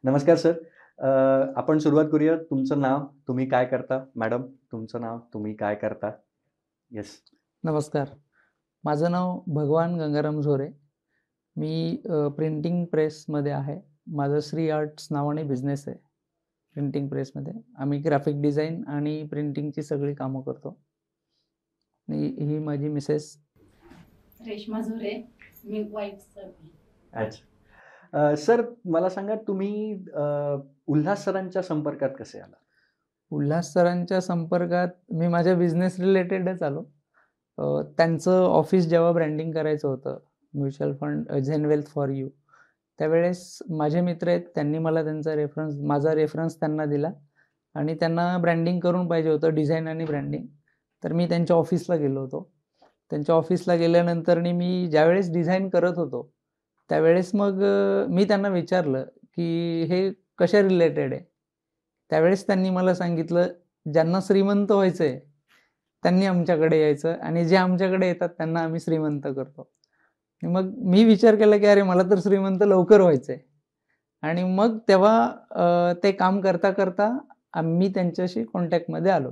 नमस्कार सर. आपण सुरुवात करूया. तुमचं नाव, तुम्ही काय करता? मॅडम, तुमचं नाव, तुम्ही काय करता? येस. नमस्कार. माझं नाव भगवान गंगाराम झोरे. मी प्रिंटिंग प्रेसमध्ये आहे. माझं श्री आर्ट्स नावाने बिझनेस आहे प्रिंटिंग प्रेसमध्ये. आम्ही ग्राफिक डिझाईन आणि प्रिंटिंगची सगळी कामं करतो. ही माझी मिसेस रेश्मा झोरे, मी वाईफ सर. अच्छा. सर मला सांगा, तुम्ही उल्हास सरांच्या संपर्कात कसे आला? उल्हास सरांच्या संपर्कात मी माझ्या बिझनेस रिलेटेडच आलो. त्यांचं ऑफिस जेव्हा ब्रँडिंग करायचं होतं, mutual fund Zen wealth for you, त्यावेळेस माझे मित्र आहेत, त्यांनी मला माझा रेफरन्स त्यांना दिला आणि त्यांना ब्रँडिंग करून पाहिजे होतं, डिझाईन आणि ब्रँडिंग. तर मी त्यांच्या ऑफिसला गेलो होतो. त्यांच्या ऑफिसला गेल्यानंतर मी ज्यावेळेस डिझाईन करत होतो, त्यावेळेस मग मी त्यांना विचारलं की हे कशा रिलेटेड आहे. त्यावेळेस त्यांनी मला सांगितलं, ज्यांना श्रीमंत व्हायचं आहे त्यांनी आमच्याकडे यायचं आणि जे आमच्याकडे येतात त्यांना आम्ही श्रीमंत करतो. मग मी विचार केला की अरे मला तर श्रीमंत लवकर व्हायचंय. आणि मग तेव्हा ते काम करता करता आम्ही त्यांच्याशी कॉन्टॅक्टमध्ये आलो.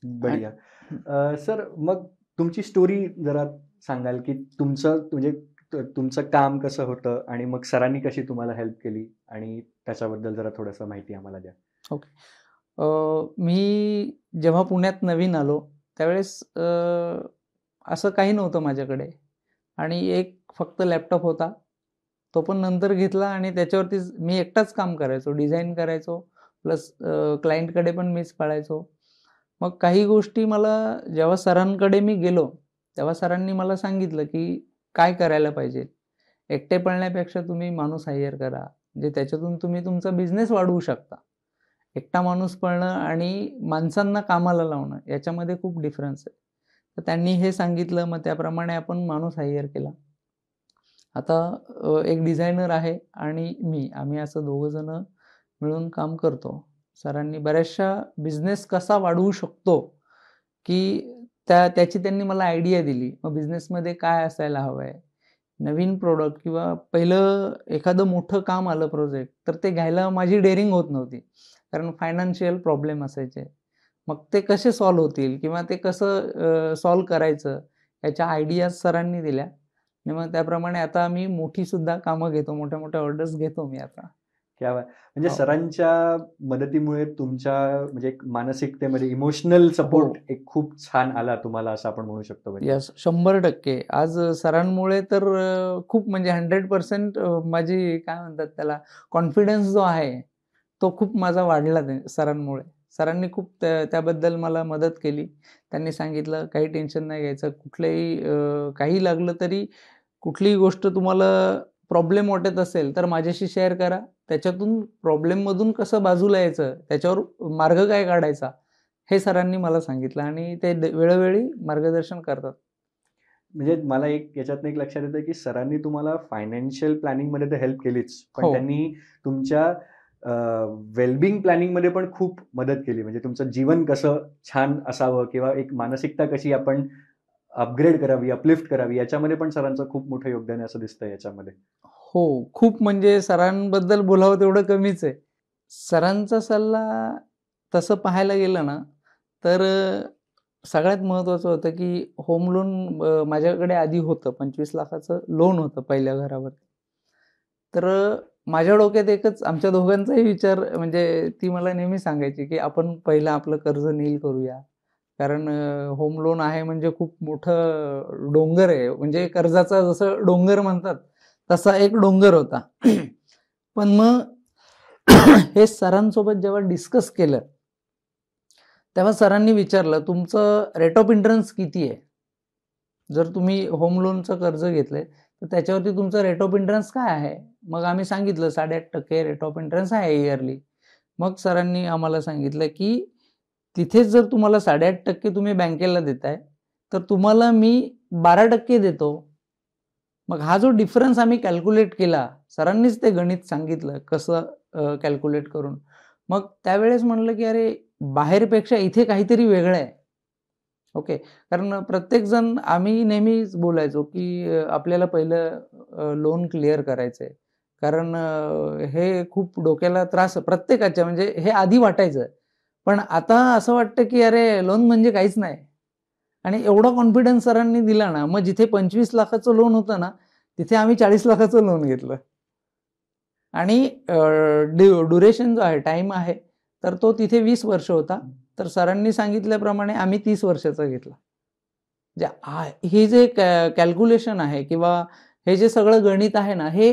बढिया. सर मग तुमची स्टोरी जरा सांगाल की तुमचं म्हणजे तुमचं काम कसं होतं आणि मग सरांनी कशी तुम्हाला हेल्प केली आणि त्याच्याबद्दल जरा थोडंसं माहिती आम्हाला द्या. ओके. मी जेव्हा पुण्यात नवीन आलो त्यावेळेस असं काही नव्हतं माझ्याकडे आणि एक फक्त लॅपटॉप होता. तो पण नंतर घेतला आणि त्याच्यावरतीच मी एकटाच काम करायचो, डिझाईन करायचो, प्लस क्लायंटकडे पण मीच पळायचो. मग काही गोष्टी मला जेव्हा सरांकडे मी गेलो तेव्हा सरांनी मला सांगितलं की काय करायला पाहिजे. एकटे पळण्यापेक्षा तुम्ही माणूस हायर करा, म्हणजे त्याच्यातून तुम्ही तुमचा बिझनेस वाढवू शकता. एकटा माणूस पळणं आणि माणसांना कामाला लावणं याच्यामध्ये खूप डिफरन्स आहे. तर त्यांनी हे सांगितलं, मग त्याप्रमाणे आपण माणूस हायर केला. आता एक डिझायनर आहे आणि आम्ही असं दोघं जण मिळून काम करतो. सरांनी बऱ्याचशा बिझनेस कसा वाढवू शकतो की त्याची त्यांनी मला आयडिया दिली. मग बिझनेसमध्ये काय असायला हवं आहे, नवीन प्रोडक्ट किंवा पहिलं एखादं मोठं काम आलं प्रोजेक्ट, तर ते घ्यायला माझी डेअरिंग होत नव्हती, कारण फायनान्शियल प्रॉब्लेम असायचे. मग ते कसे सॉल्व्ह होतील किंवा ते कसं सॉल्व्ह करायचं याच्या आयडियाज सरांनी दिल्या आणि मग त्याप्रमाणे आता मी मोठी सुद्धा कामं घेतो, मोठ्या मोठ्या ऑर्डर्स घेतो मी आता. क्या बात. म्हणजे हो. सरांच्या मदतीमुळे तुमच्या म्हणजे एक मानसिकतेमध्ये इमोशनल सपोर्ट एक खूप छान आला तुम्हाला, असं आपण म्हणू शकतो. यस, 100%. आज सरांमुळे तर खूप म्हणजे 100% माझी काय म्हणतात त्याला, कॉन्फिडन्स जो आहे तो खूप माझा वाढला सरांमुळे. सरांनी खूप त्याबद्दल मला मदत केली. त्यांनी सांगितलं काही टेन्शन नाही घ्यायचं, कुठलंही काही लागलं तरी कुठलीही गोष्ट तुम्हाला प्रॉब्लेम वाटत असेल तर माझ्याशी शेअर करा. त्याच्यातून प्रॉब्लेममधून कसं बाजूला यायचं, त्याच्यावर मार्ग काय काढायचा, हे सरांनी मला सांगितलं आणि ते वेळोवेळी मार्गदर्शन करतात. म्हणजे मला एक याच्यातनं एक लक्षात येतं की सरांनी तुम्हाला फायनान्शियल प्लॅनिंगमध्ये तर हेल्प केलीच, पण हो. त्यांनी तुमच्या वेलबिंग प्लॅनिंगमध्ये पण खूप मदत केली. म्हणजे तुमचं जीवन कसं छान असावं किंवा एक मानसिकता कशी आपण अपग्रेड करावी, अपलिफ्ट करावी, याच्यामध्ये पण सरांचं खूप मोठं योगदान आहे असं दिसतंय याच्यामध्ये. हो, खूप म्हणजे सरांबद्दल बोलावं तेवढं कमीच आहे. सरांचा सल्ला तसं पाहायला गेलं ना, तर सगळ्यात महत्त्वाचं होतं की होम लोन माझ्याकडे आधी होतं. 25 लाखाचं लोन होतं पहिल्या घरावर. तर माझ्या डोक्यात एकच, आमच्या दोघांचाही विचार, म्हणजे ती मला नेहमी सांगायची की आपण पहिलं आपलं कर्ज नील करूया. कारण होम लोन आहे म्हणजे खूप मोठं डोंगर आहे. म्हणजे कर्जाचा जसं डोंगर म्हणतात तसा एक डोंगर होता. पण मग हे सरांसोबत जेव्हा डिस्कस केलं तेव्हा सरांनी विचारलं, तुमचं रेट ऑफ इंटरेस्ट किती आहे? जर तुम्ही होम लोनचं कर्ज घेतलंय तर त्याच्यावरती तुमचं रेट ऑफ इंटरेस्ट काय आहे? मग आम्ही सांगितलं 8.5% रेट ऑफ इंटरेस्ट आहे इयरली. मग सरांनी आम्हाला सांगितलं की तिथेच जर तुम्हाला 8.5% तुम्ही बँकेला देताय तर तुम्हाला मी 12% देतो. मग हा जो डिफरन्स आम्ही कॅल्क्युलेट केला, सरांनीच ते गणित सांगितलं कसं कॅल्क्युलेट करून. मग त्यावेळेस म्हणलं की अरे बाहेरपेक्षा इथे काहीतरी वेगळं आहे. ओके. कारण प्रत्येकजण आम्ही नेहमीच बोलायचो की आपल्याला पहिलं लोन क्लिअर करायचंय. कारण हे खूप डोक्याला त्रास प्रत्येकाच्या, म्हणजे हे आधी वाटायचं, पण आता असं वाटतं की अरे लोन म्हणजे काहीच नाही. आणि एवढा कॉन्फिडन्स सरांनी दिला ना, मग जिथे 25 लाखाचं लोन होतं ना, तिथे आम्ही 40 लाखाचं लोन घेतलं. आणि ड्युरेशन जो आहे, टाइम आहे, तर तो तिथे 20 वर्ष होता. तर सरांनी सांगितल्याप्रमाणे आम्ही 30 वर्षाचा घेतला. हे जे कॅल्क्युलेशन आहे किंवा हे जे सगळं गणित आहे ना, हे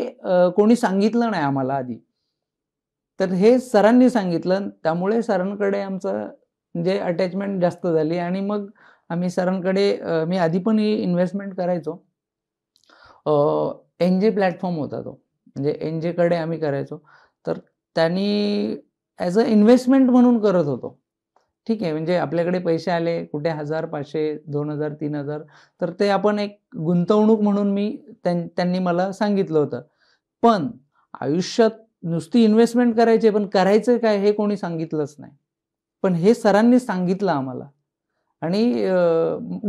कोणी सांगितलं नाही आम्हाला आधी. तर हे सरांनी सांगितलं, त्यामुळे सरांकडे आमचं म्हणजे अटॅचमेंट जास्त झाली आणि मग आम्ही सरांकडे मी आधी पण ही इन्व्हेस्टमेंट करायचो. एनजे प्लॅटफॉर्म होता तो, म्हणजे एनजेकडे आम्ही करायचो. तर त्यांनी ॲज अ इन्व्हेस्टमेंट म्हणून करत होतो. ठीक आहे, म्हणजे आपल्याकडे पैसे आले, कुठे 1000, 500, 2000, 3000, तर ते आपण एक गुंतवणूक म्हणून त्यांनी मला सांगितलं होतं. पण आयुष्यात नुसती इन्व्हेस्टमेंट करायची, पण करायचं काय हे कोणी सांगितलंच नाही. पण हे सरांनी सांगितलं आम्हाला. आणि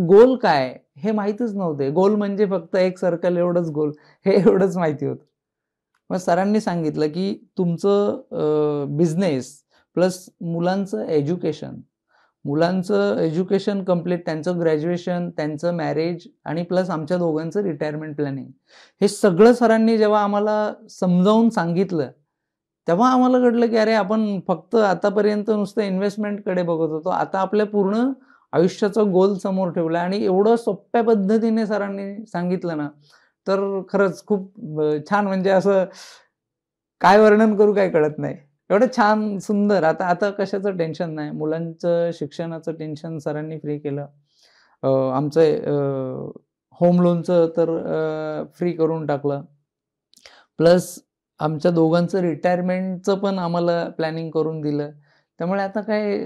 गोल काय हे माहितीच नव्हते. गोल म्हणजे फक्त एक सर्कल एवढंच गोल, हे एवढंच माहिती होतं. मग सरांनी सांगितलं की तुमचं बिझनेस प्लस मुलांचं एज्युकेशन कम्प्लीट, त्यांचं ग्रॅज्युएशन, त्यांचं मॅरेज आणि प्लस आमच्या दोघांचं रिटायरमेंट प्लॅनिंग, हे सगळं सरांनी जेव्हा आम्हाला समजावून सांगितलं, तेव्हा आम्हाला कळलं की अरे आपण फक्त आतापर्यंत नुसतं इन्व्हेस्टमेंटकडे बघत होतो, आता आपल्या पूर्ण आयुष्याचा गोल समोर ठेवला. आणि एवढं सोप्या पद्धतीने सरांनी सांगितलं ना, तर खरंच खूप छान, म्हणजे असं काय वर्णन करू काय कळत नाही. एवढं छान सुंदर. आता कशाचं टेन्शन नाही, मुलांचं शिक्षणाचं टेन्शन सरांनी फ्री केलं. आमचं होम लोनचं तर फ्री करून टाकलं. प्लस आमच्या दोघांचं रिटायरमेंटचं पण आम्हाला प्लॅनिंग करून दिलं. त्यामुळे आता काय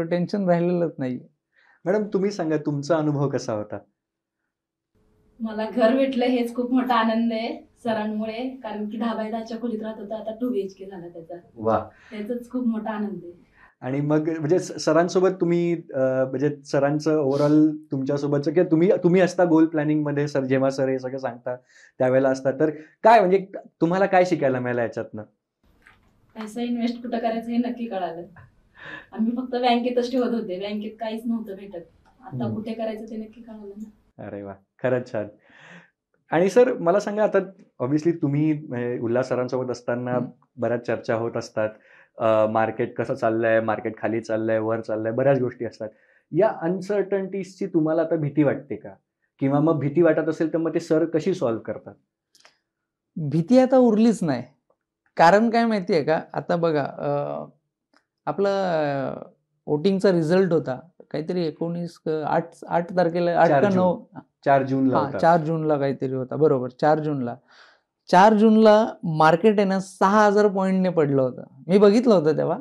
टेन्शन राहिलेलंच नाही. मॅडम, तुम्ही सांगा तुमचा अनुभव कसा होता? मला घर भेटलं हेच खूप मोठा आनंद आहे सरांमुळे, कारण की 10x10च्या खोलीत राहत होता, आता 2BHK झाला त्याचा. वा. त्याचाच खूप मोठा आनंद आहे. आणि मग म्हणजे सरांसोबत तुम्ही म्हणजे सरांचं ओव्हरऑल तुमच्यासोबतचं किंवा तुम्ही असता गोल प्लॅनिंग मध्ये, सर जेव्हा सर हे सगळं सांगता त्यावेळेला असता, तर काय म्हणजे तुम्हाला काय शिकायला मिळालं याच्यातनं? पैसा इन्व्हेस्ट कुठं करायचं हे नक्की कळालं. आम्ही फक्त बँकेतच ठेवत होते, बँकेत काहीच नव्हतं भेटत. आता कुठे करायचं ते नक्की कळालं ना. अरे वा, खरंच छान. आणि सर मला सांगा, आता ऑब्व्हियसली तुम्ही उल्हास सरांसोबत असताना बऱ्याच चर्चा होत असतात, मार्केट कसं चाललंय, मार्केट खाली चाललंय, वर चाललंय, बऱ्याच गोष्टी असतात. या अनसर्टनिटीजची तुम्हाला आता भीती वाटते का? किंवा मग भीती वाटत असेल तर मग ते सर कशी सॉल्व्ह करतात? भीती आता उरलीच नाही. कारण काय माहितीये का, आता बघा आपला वोटिंगचा रिझल्ट होता काहीतरी 8 तारखेला, 8 का 9, 4 जूनला होता. 4 जूनला काहीतरी होता, बरोबर. 4 जूनला मार्केट आहे ना 6000 पॉईंटने पडलं होतं. मी बघितलं होतं तेव्हा.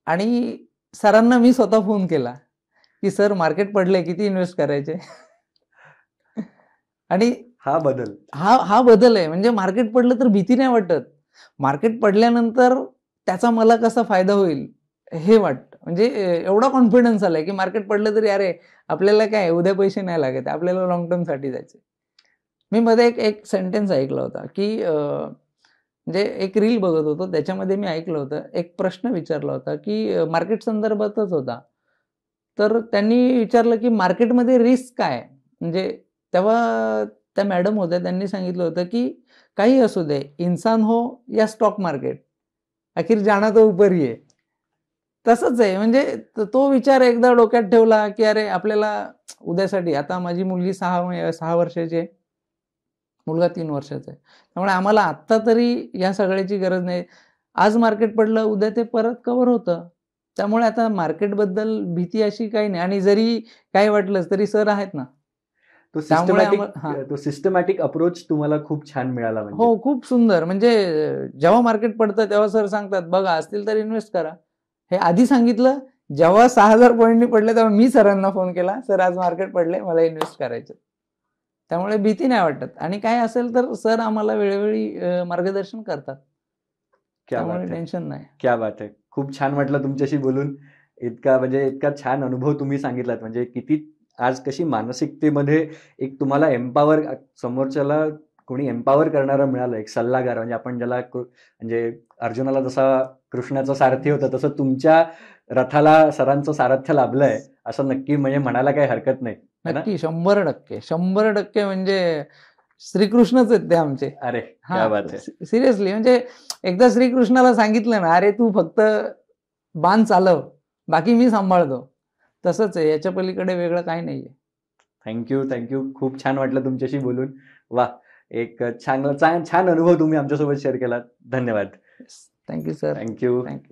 आणि सरांना मी स्वतः फोन केला की सर मार्केट पडले, किती इन्व्हेस्ट करायचे? आणि हा बदल आहे. म्हणजे मार्केट पडलं तर भीती नाही वाटत, मार्केट पडल्यानंतर त्याचा मला कसा फायदा होईल हे वाटतं. म्हणजे एवढा कॉन्फिडन्स आलाय की मार्केट पडलं तरी अरे आपल्याला काय, उद्या पैसे नाही लागत, आपल्याला लॉंग टर्म साठी जायचे. मी मध्ये एक सेंटेन्स ऐकला होता की म्हणजे एक रील बघत होतो, त्याच्यामध्ये मी ऐकलं होतं, एक प्रश्न विचारला होता की मार्केट संदर्भातच होता. तर त्यांनी विचारलं की मार्केटमध्ये रिस्क काय? म्हणजे तेव्हा त्या मॅडम होत्या, त्यांनी सांगितलं होतं की काही असू दे, इंसान हो या स्टॉक मार्केट, आखिर जाना तो ऊपर ही है. तसंच आहे. म्हणजे तो विचार एकदा डोक्यात ठेवला की अरे आपल्याला उद्यासाठी, आता माझी मुलगी 6 वर्षाची आहे, मुलगा 3 वर्षाचा आहे. त्यामुळे आम्हाला आत्ता तरी या सगळ्याची गरज नाही. आज मार्केट पडलं, उद्या ते परत कव्हर होतं. त्यामुळे आता मार्केटबद्दल भीती अशी काही नाही. आणि जरी काही वाटलंच तरी सर आहेत ना. तो सिस्टमॅटिक अप्रोच तुम्हाला खूप छान मिळाला म्हणजे. हो, खूप सुंदर. म्हणजे जेव्हा मार्केट पडतं तेव्हा सर सांगतात, बघा असतील तर इन्व्हेस्ट करा. हे आधी सांगितलं. जेव्हा 6000 पॉईंटनी पडले तेव्हा मी सरांना फोन केला, सर आज मार्केट पडले, मला इन्व्हेस्ट करायचं. त्यामुळे भीती नाही वाटत. आणि काय असेल तर सर आम्हाला वेळोवेळी मार्गदर्शन करतात, त्यामुळे टेन्शन नाही. क्या बात आहे. खूप छान वाटलं तुमच्याशी बोलून. इतका छान अनुभव तुम्ही सांगितलात. म्हणजे किती आज कशी मानसिकतेमध्ये एक तुम्हाला एम्पॉवर, समोरच्याला कोणी एम्पॉवर करणारं मिळालं, एक सल्लागार, म्हणजे आपण ज्याला म्हणजे अर्जुनाला जसा कृष्णाचा सारथी होता तसं तुमच्या रथाला सरांचं सारथ्य लाभलंय असं नक्की म्हणजे म्हणायला काही हरकत नाही, है ना? नक्की 100% म्हणजे श्रीकृष्णच आहेत ते आमचे. अरे क्या हा, बात आहे. सिरियसली म्हणजे एकदा श्रीकृष्णाला सांगितलं ना, अरे तू फक्त बाण चालव, बाकी मी सांभाळतो, तसंच आहे. याच्या पलीकडे वेगळं काही नाहीये. थँक्यू. खूप छान वाटलं तुमच्याशी बोलून. वा, एक छान छान अनुभव तुम्ही आमच्यासोबत शेअर केलात. धन्यवाद. Thank you sir. थँक्यू. थँक्यू.